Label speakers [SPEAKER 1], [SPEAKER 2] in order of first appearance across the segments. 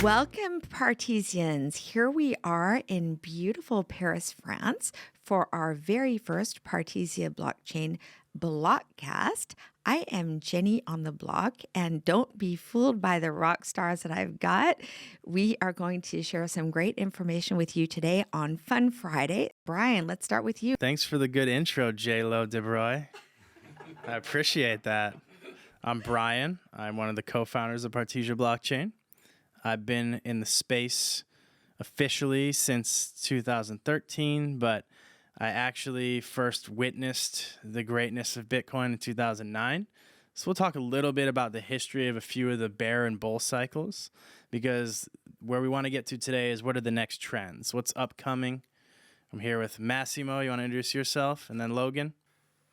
[SPEAKER 1] Welcome, Partisians. Here we are in beautiful Paris, France, for our very first Partisia Blockchain Blockcast. I am Jenny on the block, and don't be fooled by the rock stars that I've got. We are going to share some great information with you today on Fun Friday. Brian, let's start with you.
[SPEAKER 2] Thanks for the good intro, J-Lo DeBroy. I appreciate that. I'm Brian. I'm one of the co-founders of Partisia Blockchain. I've been in the space officially since 2013, but I actually first witnessed the greatness of Bitcoin in 2009. So we'll talk a little bit about the history of a few of the bear and bull cycles, because where we want to get to today is what are the next trends? What's upcoming? I'm here with Massimo. You want to introduce yourself? And then Logan.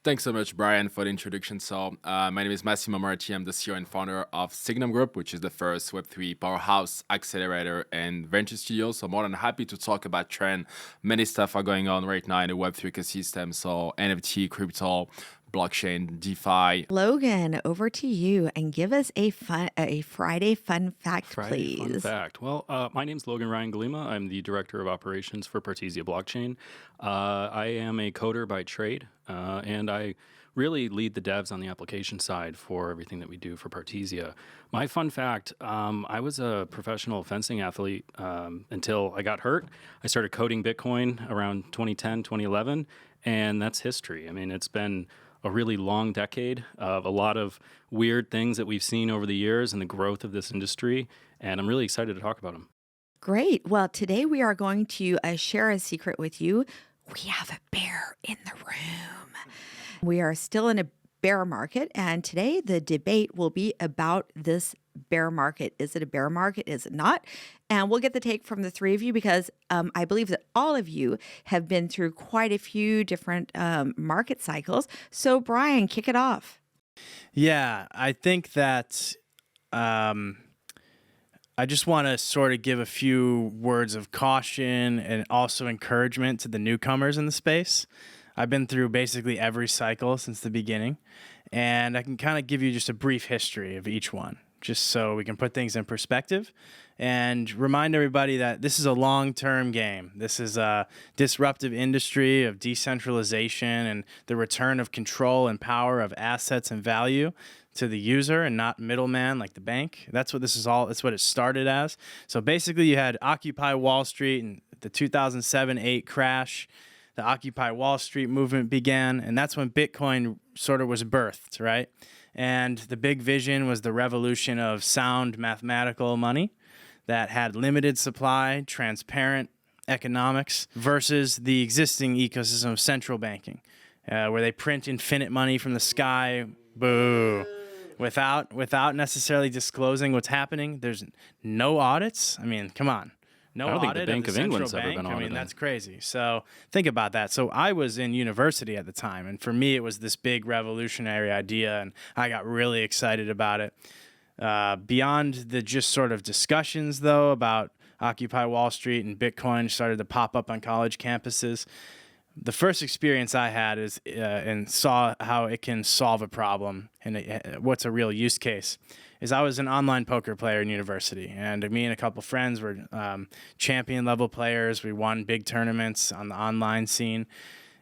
[SPEAKER 3] Thanks so much, Brian, for the introduction. So my name is Massimo Moretti. I'm the CEO and founder of Signum Group, which is the first Web3 powerhouse accelerator and venture studio. So more than happy to talk about trend. Many stuff are going on right now in the Web3 ecosystem. So NFT, crypto, blockchain, DeFi.
[SPEAKER 1] Logan, over to you, and give us a Friday fun fact,
[SPEAKER 4] Friday
[SPEAKER 1] please.
[SPEAKER 4] fun fact. Well, my name's Logan Ryan Golema. I'm the director of operations for Partisia Blockchain. I am a coder by trade, and I really lead the devs on the application side for everything that we do for Partisia. My fun fact, I was a professional fencing athlete until I got hurt. I started coding Bitcoin around 2010, 2011, and that's history. I mean, it's been a really long decade of a lot of weird things that we've seen over the years and the growth of this industry, and I'm really excited to talk about them.
[SPEAKER 1] Great. Well, today we are going to share a secret with you. We have a bear in the room. We are still in a bear market, and today the debate will be about this bear market. Is it a bear market? Is it not? And we'll get the take from the three of you, because I believe that all of you have been through quite a few different market cycles. So, Brian, kick it off.
[SPEAKER 2] Yeah, I think that I just want to sort of give a few words of caution and also encouragement to the newcomers in the space. I've been through basically every cycle since the beginning, and I can kind of give you just a brief history of each one, just so we can put things in perspective and remind everybody that this is a long-term game. This is a disruptive industry of decentralization and the return of control and power of assets and value to the user and not middleman like the bank. That's what this is all. That's what it started as. So basically you had Occupy Wall Street and the 2007-8 crash. The Occupy Wall Street movement began, and that's when Bitcoin sort of was birthed, right? And the big vision was the revolution of sound mathematical money that had limited supply, transparent economics versus the existing ecosystem of central banking, where they print infinite money from the sky, boo, without necessarily disclosing what's happening. There's no audits. I mean, come on. No
[SPEAKER 4] I don't think
[SPEAKER 2] audit
[SPEAKER 4] the Bank
[SPEAKER 2] of the
[SPEAKER 4] of England's
[SPEAKER 2] central
[SPEAKER 4] ever
[SPEAKER 2] bank.
[SPEAKER 4] been
[SPEAKER 2] I mean,
[SPEAKER 4] audited.
[SPEAKER 2] that's crazy. So think about that. So I was in university at the time, and for me, it was this big revolutionary idea, and I got really excited about it. Beyond the just sort of discussions, though, about Occupy Wall Street and Bitcoin started to pop up on college campuses. The first experience I had is and saw how it can solve a problem and what's a real use case is I was an online poker player in university, and me and a couple friends were champion level players. We won big tournaments on the online scene.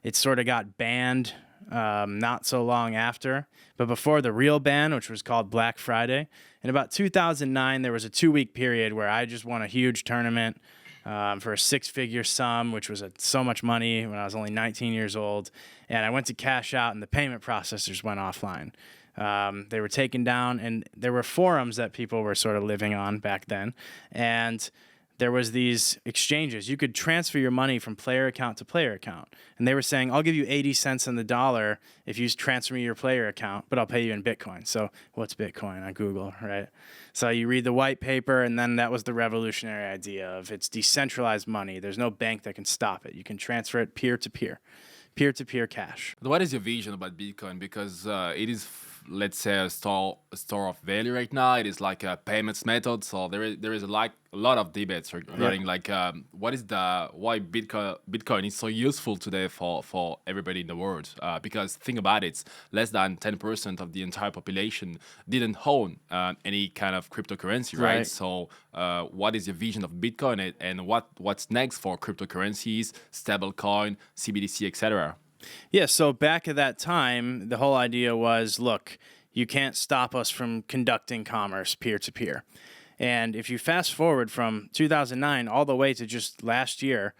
[SPEAKER 2] It sort of got banned not so long after, but before the real ban, which was called Black Friday. In about 2009, there was a 2-week period where I just won a huge tournament for a 6-figure sum, which was so much money when I was only 19 years old. And I went to cash out, and the payment processors went offline. They were taken down, and there were forums that people were sort of living on back then. And there was these exchanges. You could transfer your money from player account to player account. And they were saying, I'll give you 80 cents on the dollar if you transfer me your player account, but I'll pay you in Bitcoin. So what's Bitcoin? I Google, right? So you read the white paper, and then that was the revolutionary idea of it's decentralized money. There's no bank that can stop it. You can transfer it peer-to-peer cash.
[SPEAKER 3] What is your vision about Bitcoin? Because it is let's say, a store of value right now. It is like a payments method. So there is like a lot of debates regarding like why Bitcoin is so useful today for everybody in the world. Because think about it, less than 10% of the entire population didn't own any kind of cryptocurrency, right? So what is your vision of Bitcoin, and what's next for cryptocurrencies, stablecoin, CBDC, etc.?
[SPEAKER 2] Yeah, so back at that time, the whole idea was, look, you can't stop us from conducting commerce peer-to-peer. And if you fast forward from 2009 all the way to just last year,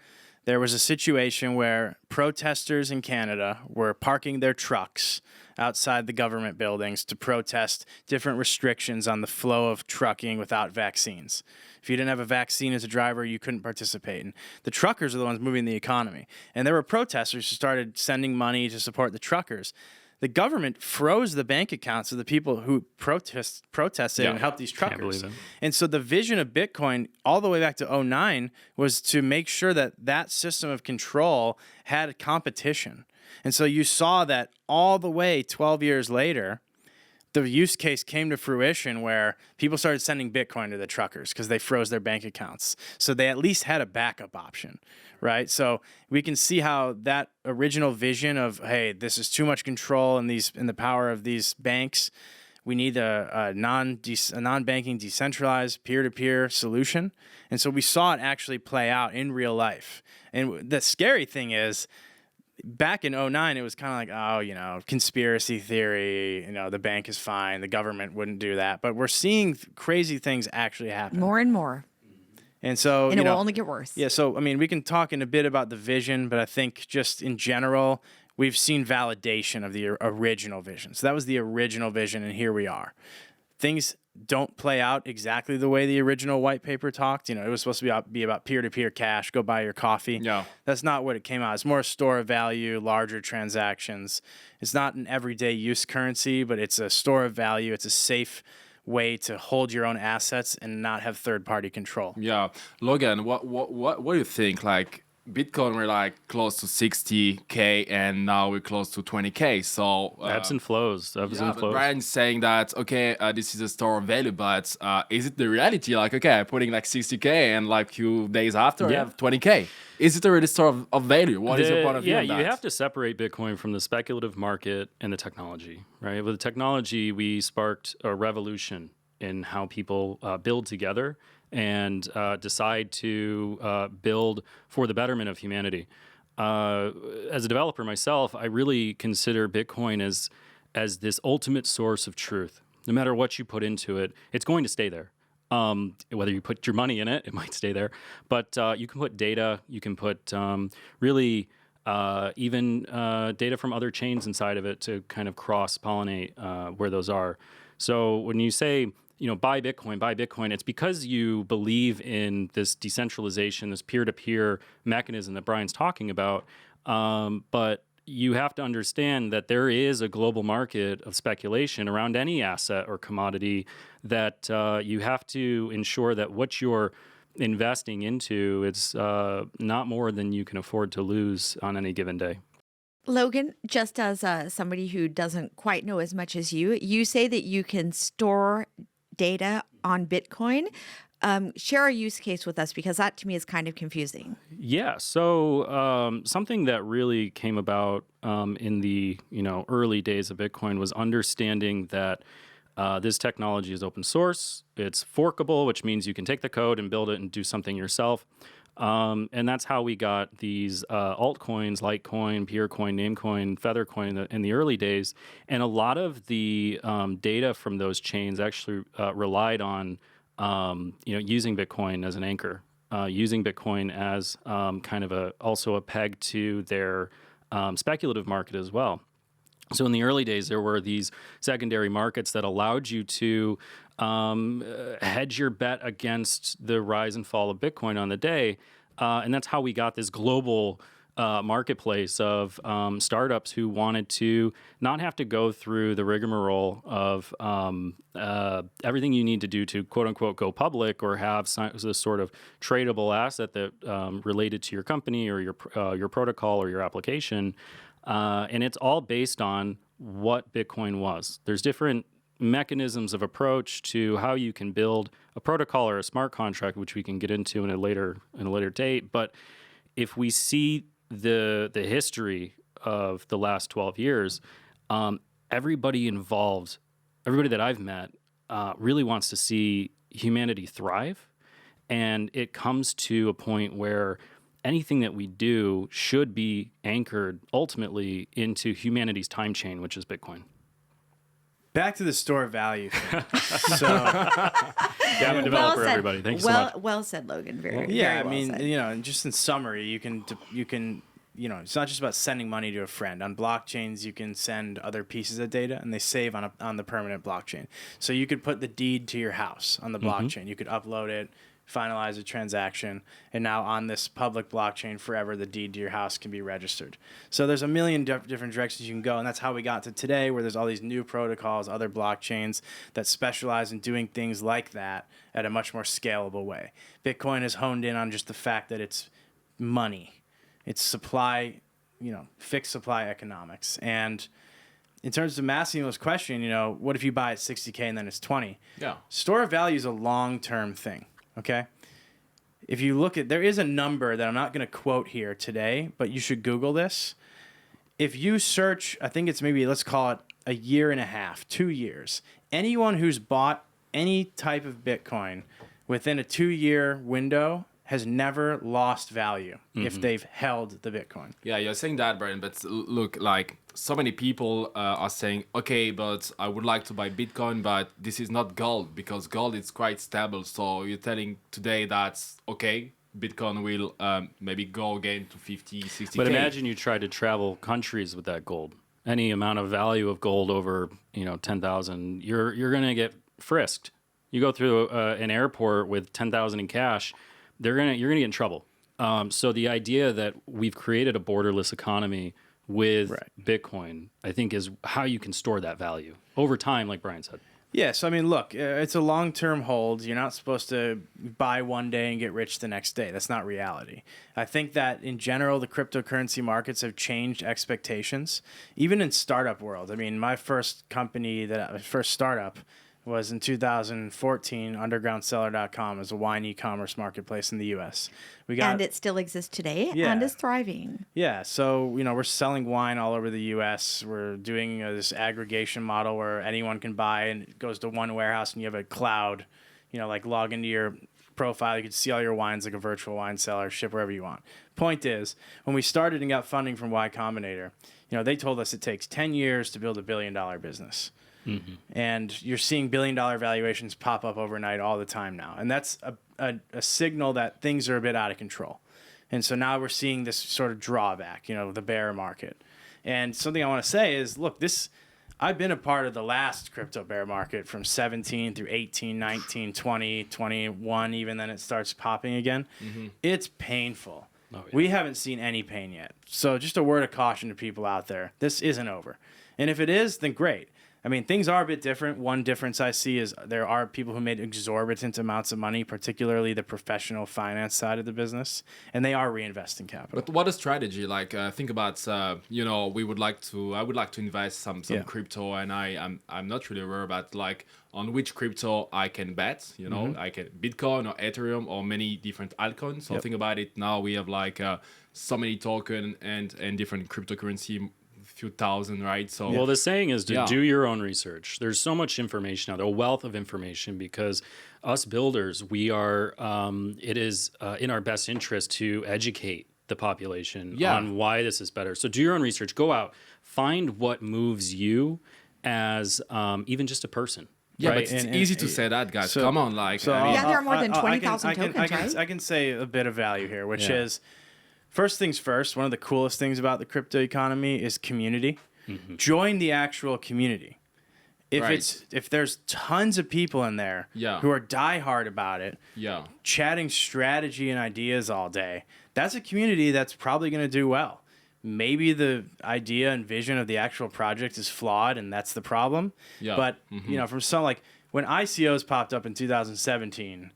[SPEAKER 2] there was a situation where protesters in Canada were parking their trucks outside the government buildings to protest different restrictions on the flow of trucking without vaccines. If you didn't have a vaccine as a driver, you couldn't participate. And the truckers are the ones moving the economy. And there were protesters who started sending money to support the truckers. The government froze the bank accounts of the people who protested and helped these truckers.
[SPEAKER 4] Can't believe it.
[SPEAKER 2] And so the vision of Bitcoin all the way back to 2009 was to make sure that that system of control had competition. And so you saw that all the way 12 years later, the use case came to fruition where people started sending Bitcoin to the truckers because they froze their bank accounts. So they at least had a backup option, right? So we can see how that original vision of, hey, this is too much control in the power of these banks. We need a non-banking, decentralized, peer-to-peer solution. And so we saw it actually play out in real life. And the scary thing is, back in 2009, it was kind of like, conspiracy theory, the bank is fine, the government wouldn't do that. But we're seeing crazy things actually happen.
[SPEAKER 1] More and more.
[SPEAKER 2] And so,
[SPEAKER 1] and it will only get worse.
[SPEAKER 2] Yeah, so, I mean, we can talk in a bit about the vision, but I think just in general, we've seen validation of the original vision. So that was the original vision, and here we are. Things don't play out exactly the way the original white paper talked. It was supposed to be about peer-to-peer cash, go buy your coffee.
[SPEAKER 3] Yeah.
[SPEAKER 2] That's not what it came out. It's more a store of value, larger transactions. It's not an everyday use currency, but it's a store of value. It's a safe way to hold your own assets and not have third-party control.
[SPEAKER 3] Yeah. Logan, what do you think? Like, Bitcoin, we're like close to 60K, and now we're close to 20K. So
[SPEAKER 4] ebbs and flows.
[SPEAKER 3] But Brian's saying that, okay, this is a store of value, but is it the reality? Like, okay, I'm putting like 60K, and like few days after, I have 20K. Is it already a store of value? What is your point of view on that?
[SPEAKER 4] You have to separate Bitcoin from the speculative market and the technology, right? With the technology, we sparked a revolution in how people build together and decide to build for the betterment of humanity. As a developer myself, I really consider Bitcoin as this ultimate source of truth. No matter what you put into it, it's going to stay there. Whether you put your money in it, it might stay there. But you can put data, you can put even data from other chains inside of it to kind of cross-pollinate where those are. So when you say, buy Bitcoin, it's because you believe in this decentralization, this peer-to-peer mechanism that Brian's talking about. But you have to understand that there is a global market of speculation around any asset or commodity that you have to ensure that what you're investing into is not more than you can afford to lose on any given day.
[SPEAKER 1] Logan, just as somebody who doesn't quite know as much as you say that you can store data on Bitcoin. Share a use case with us, because that to me is kind of confusing.
[SPEAKER 4] Yeah. So something that really came about in the early days of Bitcoin was understanding that this technology is open source. It's forkable, which means you can take the code and build it and do something yourself. And that's how we got these altcoins, Litecoin, Peercoin, Namecoin, Feathercoin in the early days. And a lot of the data from those chains actually relied on using Bitcoin as an anchor, using Bitcoin as kind of also a peg to their speculative market as well. So in the early days, there were these secondary markets that allowed you to hedge your bet against the rise and fall of Bitcoin on the day. And that's how we got this global marketplace of startups who wanted to not have to go through the rigmarole of everything you need to do to, quote unquote, go public or have this sort of tradable asset that related to your company or your protocol or your application. And it's all based on what Bitcoin was. There's different mechanisms of approach to how you can build a protocol or a smart contract, which we can get into in a later date. But if we see the history of the last 12 years, everybody involved, everybody that I've met, really wants to see humanity thrive. And it comes to a point where anything that we do should be anchored ultimately into humanity's time chain, which is Bitcoin.
[SPEAKER 2] Back to the store value thing. So,
[SPEAKER 4] I'm a developer,
[SPEAKER 1] said.
[SPEAKER 4] everybody. Thank you so much.
[SPEAKER 1] Well said, Logan. Very,
[SPEAKER 2] yeah,
[SPEAKER 1] very
[SPEAKER 2] I mean,
[SPEAKER 1] said.
[SPEAKER 2] and just in summary, you can, it's not just about sending money to a friend. On blockchains, you can send other pieces of data, and they save on the permanent blockchain. So you could put the deed to your house on the blockchain. You could upload it, finalize a transaction, and now on this public blockchain forever, the deed to your house can be registered. So there's a million different directions you can go, and that's how we got to today, where there's all these new protocols, other blockchains that specialize in doing things like that at a much more scalable way. Bitcoin is honed in on just the fact that it's money. It's supply, fixed supply economics. And in terms of Massimo's question, what if you buy at 60K and then it's 20?
[SPEAKER 3] Yeah.
[SPEAKER 2] Store of value is a long-term thing. Okay. If you look at, there is a number that I'm not going to quote here today, but you should Google this. If you search, I think it's maybe, let's call it a year and a half, 2 years, anyone who's bought any type of Bitcoin within a 2-year window has never lost value if they've held the Bitcoin.
[SPEAKER 3] Yeah, you're saying that, Brian, but look, like so many people are saying, okay, but I would like to buy Bitcoin, but this is not gold because gold is quite stable. So you're telling today that's okay, Bitcoin will maybe go again to 50, 60K.
[SPEAKER 4] But imagine you tried to travel countries with that gold. Any amount of value of gold over, 10,000, you're going to get frisked. You go through an airport with 10,000 in cash, you're gonna get in trouble. So the idea that we've created a borderless economy with Bitcoin, I think, is how you can store that value over time, like Brian said.
[SPEAKER 2] Yeah, so I mean, look, it's a long-term hold. You're not supposed to buy one day and get rich the next day. That's not reality. I think that in general, the cryptocurrency markets have changed expectations, even in startup world. I mean, my first startup was in 2014, undergroundseller.com is a wine e-commerce marketplace in the U.S.
[SPEAKER 1] And it still exists today and is thriving.
[SPEAKER 2] Yeah, so, we're selling wine all over the U.S. We're doing this aggregation model where anyone can buy and it goes to one warehouse and you have a cloud, like log into your profile. You can see all your wines like a virtual wine seller, ship wherever you want. Point is, when we started and got funding from Y Combinator, they told us it takes 10 years to build $1 billion business. Mm-hmm. And you're seeing $1 billion valuations pop up overnight all the time now. And that's a signal that things are a bit out of control. And so now we're seeing this sort of drawback, the bear market. And something I want to say is, look, I've been a part of the last crypto bear market from 17 through 18, 19, 20, 21, even then it starts popping again. Mm-hmm. It's painful. Oh, yeah. We haven't seen any pain yet. So just a word of caution to people out there. This isn't over. And if it is, then great. I mean, things are a bit different. One difference I see is there are people who made exorbitant amounts of money, particularly the professional finance side of the business, and they are reinvesting capital.
[SPEAKER 3] But what a strategy! Like, think about, I would like to invest some crypto, and I'm not really aware about like on which crypto I can bet. I can Bitcoin or Ethereum or many different altcoins. So think about it. Now we have like so many token and different cryptocurrency. Few thousand, right? So
[SPEAKER 4] well, the saying is to do your own research. There's so much information now, a wealth of information, because us builders, we are it is in our best interest to educate the population on why this is better. So do your own research, go out, find what moves you as even just a person.
[SPEAKER 3] Yeah,
[SPEAKER 4] right?
[SPEAKER 3] but it's easy to say that, guys. Come on, like.
[SPEAKER 1] there are more than 20,000 tokens, right?
[SPEAKER 2] I can say a bit of value here, which is, first things first, one of the coolest things about the crypto economy is community. Mm-hmm. Join the actual community. If there's tons of people in there who are diehard about it, chatting strategy and ideas all day, that's a community that's probably going to do well. Maybe the idea and vision of the actual project is flawed, and that's the problem. Yeah. But from some, like when ICOs popped up in 2017.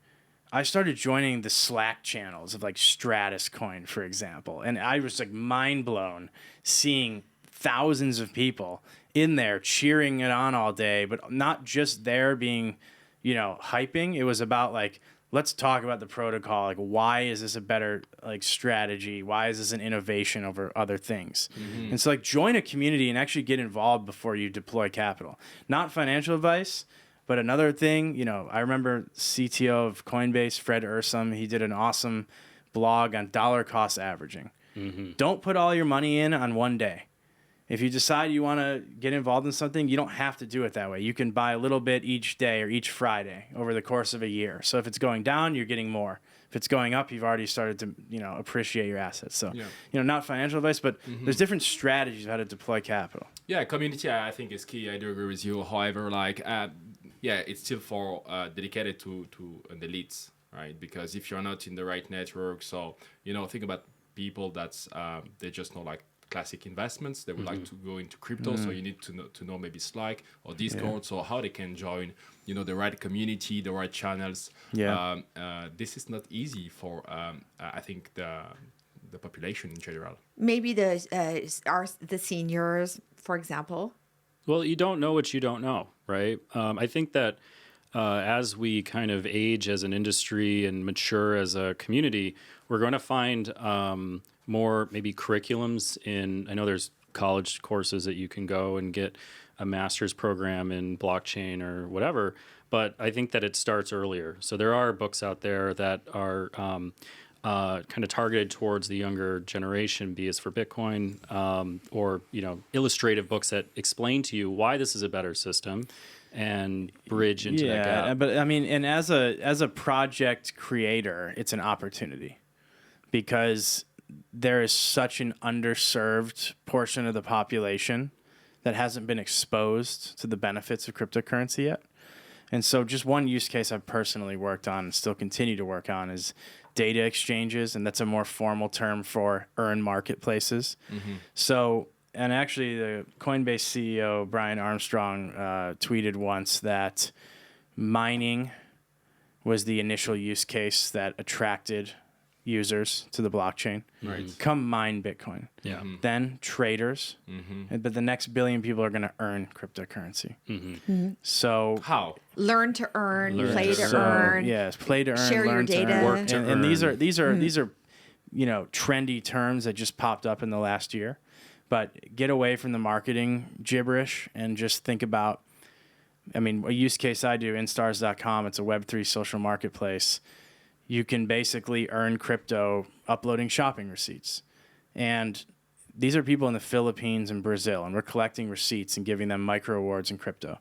[SPEAKER 2] I started joining the Slack channels of like Stratus Coin, for example. And I was like mind blown seeing thousands of people in there cheering it on all day, but not just there being, hyping. It was about like, let's talk about the protocol. Like, why is this a better strategy? Why is this an innovation over other things? Mm-hmm. And so join a community and actually get involved before you deploy capital. Not financial advice, but another thing, I remember CTO of Coinbase, Fred Ursum, he did an awesome blog on dollar cost averaging. Mm-hmm. Don't put all your money in on one day. If you decide you want to get involved in something, you don't have to do it that way. You can buy a little bit each day or each Friday over the course of a year. So if it's going down, you're getting more. If it's going up, you've already started to, appreciate your assets. So, not financial advice, but there's different strategies of how to deploy capital.
[SPEAKER 3] Yeah, community, I think is key. I do agree with you. However, it's still for dedicated to the elites, right? Because if you're not in the right network, so, think about people that's, they just know classic investments. They would like to go into crypto, so you need to know maybe Slack or Discord, so how they can join, the right community, the right channels.
[SPEAKER 2] Yeah.
[SPEAKER 3] This is not easy for, I think, the population in general.
[SPEAKER 1] Maybe the seniors, for example.
[SPEAKER 4] Well, you don't know what you don't know, right? I think that as we kind of age as an industry and mature as a community, we're going to find more maybe curriculums I know there's college courses that you can go and get a master's program in blockchain or whatever, but I think that it starts earlier. So there are books out there that are kind of targeted towards the younger generation, be it for Bitcoin or, illustrative books that explain to you why this is a better system and bridge into that gap.
[SPEAKER 2] Yeah, but I mean, and as a project creator, it's an opportunity because there is such an underserved portion of the population that hasn't been exposed to the benefits of cryptocurrency yet. And so just one use case I've personally worked on and still continue to work on is data exchanges, and that's a more formal term for earn marketplaces. Mm-hmm. So, and actually the Coinbase CEO, Brian Armstrong, tweeted once that mining was the initial use case that attracted users to the blockchain. Right. Come mine Bitcoin.
[SPEAKER 4] Yeah.
[SPEAKER 2] Mm-hmm. Then traders. Mm-hmm. But the next billion people are going to earn cryptocurrency. Mm-hmm. Mm-hmm. So
[SPEAKER 3] how?
[SPEAKER 1] Learn to earn, play to earn.
[SPEAKER 2] Yes, play to earn,
[SPEAKER 1] share
[SPEAKER 2] learn
[SPEAKER 1] your data,
[SPEAKER 2] to earn.
[SPEAKER 4] Work to earn.
[SPEAKER 2] And these are trendy terms that just popped up in the last year. But get away from the marketing gibberish and just think about, a use case I do, instars.com, it's a Web3 social marketplace. You can basically earn crypto uploading shopping receipts. And these are people in the Philippines and Brazil, and we're collecting receipts and giving them micro rewards in crypto.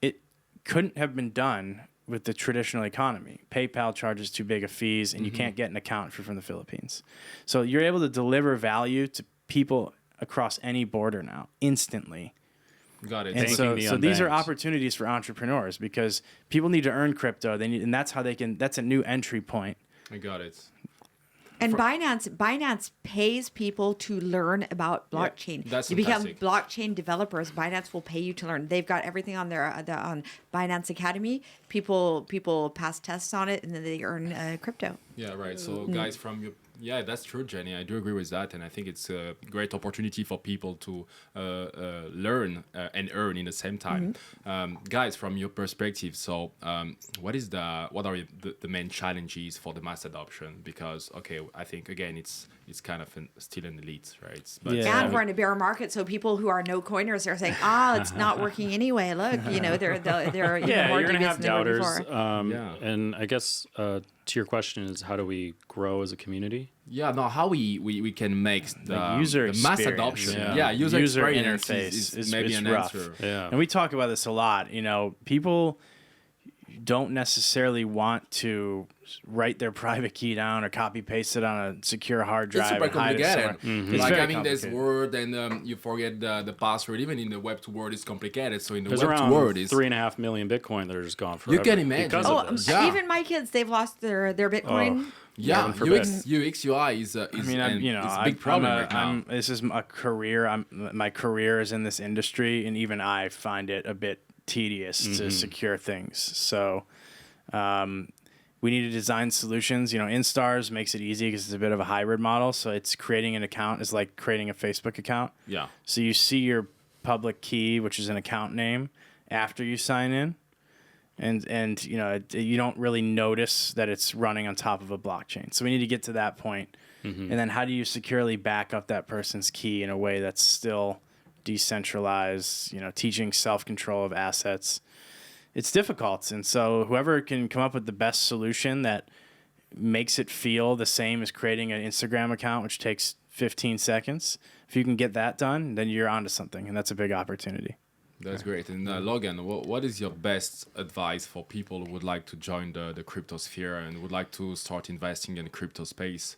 [SPEAKER 2] It couldn't have been done with the traditional economy. PayPal charges too big of fees, and you can't get an account if you're from the Philippines. So you're able to deliver value to people across any border now, instantly.
[SPEAKER 3] Got it.
[SPEAKER 2] And so these are opportunities for entrepreneurs because people need to earn crypto. And that's how they can. That's a new entry point.
[SPEAKER 3] I got it.
[SPEAKER 1] And Binance pays people to learn about blockchain.
[SPEAKER 3] Yeah, that's
[SPEAKER 1] you become
[SPEAKER 3] fantastic.
[SPEAKER 1] Blockchain developers. Binance will pay you to learn. They've got everything on their on Binance Academy. People pass tests on it, and then they earn crypto.
[SPEAKER 3] Yeah, right. So guys from your that's true, Jenny. I do agree with that, and I think it's a great opportunity for people to learn and earn in the same time. Guys, from your perspective, so what are the main challenges for the mass adoption? Because I think again it's kind of still an elite, right? But,
[SPEAKER 1] And we're in a bear market, so people who are no coiners are saying, it's not working anyway. Look, they're
[SPEAKER 4] yeah,
[SPEAKER 1] more
[SPEAKER 4] you're gonna
[SPEAKER 1] dubious
[SPEAKER 4] have
[SPEAKER 1] than they were
[SPEAKER 4] doubters.
[SPEAKER 1] before.
[SPEAKER 4] And I guess to your question is, how do we grow as a community?
[SPEAKER 3] Yeah, no, how we can make the
[SPEAKER 2] user
[SPEAKER 3] the mass
[SPEAKER 2] experience.
[SPEAKER 3] adoption.
[SPEAKER 2] Yeah,
[SPEAKER 3] User experience
[SPEAKER 2] interface
[SPEAKER 3] is maybe an
[SPEAKER 2] rough.
[SPEAKER 3] answer.
[SPEAKER 4] Yeah.
[SPEAKER 2] And we talk about this a lot. People don't necessarily want to write their private key down or copy paste it on a secure hard drive.
[SPEAKER 3] It's super
[SPEAKER 2] and hide it
[SPEAKER 3] complicated.
[SPEAKER 2] somewhere. It's
[SPEAKER 3] Like
[SPEAKER 2] very
[SPEAKER 3] having this
[SPEAKER 2] complicated.
[SPEAKER 3] word and you forget the password. Even in the Web2 world, it's complicated. So in the
[SPEAKER 4] There's
[SPEAKER 3] Web2
[SPEAKER 4] around
[SPEAKER 3] world, is
[SPEAKER 4] 3.5 million Bitcoin that are just gone forever.
[SPEAKER 3] You can imagine.
[SPEAKER 4] because
[SPEAKER 1] Oh,
[SPEAKER 4] of this.
[SPEAKER 3] Yeah.
[SPEAKER 1] even my kids, they've lost their Bitcoin.
[SPEAKER 3] yeah,
[SPEAKER 4] Heaven forbid.
[SPEAKER 3] UX UI is a big problem right now.
[SPEAKER 2] This is a career. My career is in this industry, and even I find it a bit tedious to secure things. So, we need to design solutions. Instars makes it easy because it's a bit of a hybrid model. So it's creating an account is like creating a Facebook account.
[SPEAKER 3] Yeah.
[SPEAKER 2] So you see your public key, which is an account name, after you sign in. And you don't really notice that it's running on top of a blockchain. So we need to get to that point. And then how do you securely back up that person's key in a way that's still decentralized, teaching self-control of assets? It's difficult. And so whoever can come up with the best solution that makes it feel the same as creating an Instagram account, which takes 15 seconds, if you can get that done, then you're onto something. And that's a big opportunity.
[SPEAKER 3] That's great. And Logan, what is your best advice for people who would like to join the crypto sphere and would like to start investing in the crypto space?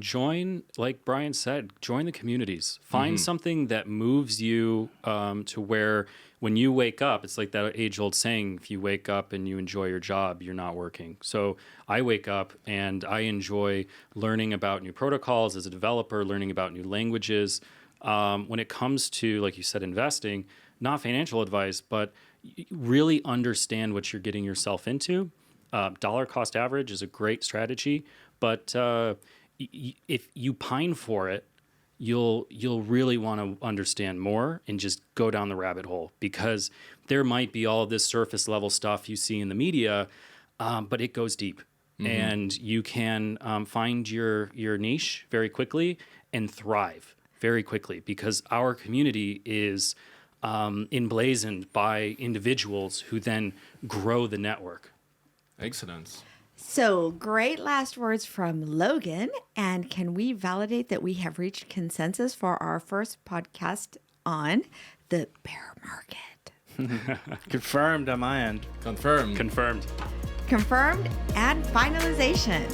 [SPEAKER 4] Join, like Brian said, join the communities. Find something that moves you to where when you wake up, it's like that age-old saying, if you wake up and you enjoy your job, you're not working. So I wake up and I enjoy learning about new protocols as a developer, learning about new languages. When it comes to, like you said, investing, not financial advice, but really understand what you're getting yourself into. Dollar cost average is a great strategy, but if you pine for it, you'll really want to understand more and just go down the rabbit hole, because there might be all of this surface level stuff you see in the media, but it goes deep. And you can find your niche very quickly and thrive very quickly, because our community is emblazoned by individuals who then grow the network.
[SPEAKER 3] Excellent.
[SPEAKER 1] So great last words from Logan. And can we validate that we have reached consensus for our first podcast on the bear market?
[SPEAKER 2] Confirmed on my end.
[SPEAKER 3] Confirmed.
[SPEAKER 4] Confirmed.
[SPEAKER 1] Confirmed and finalization.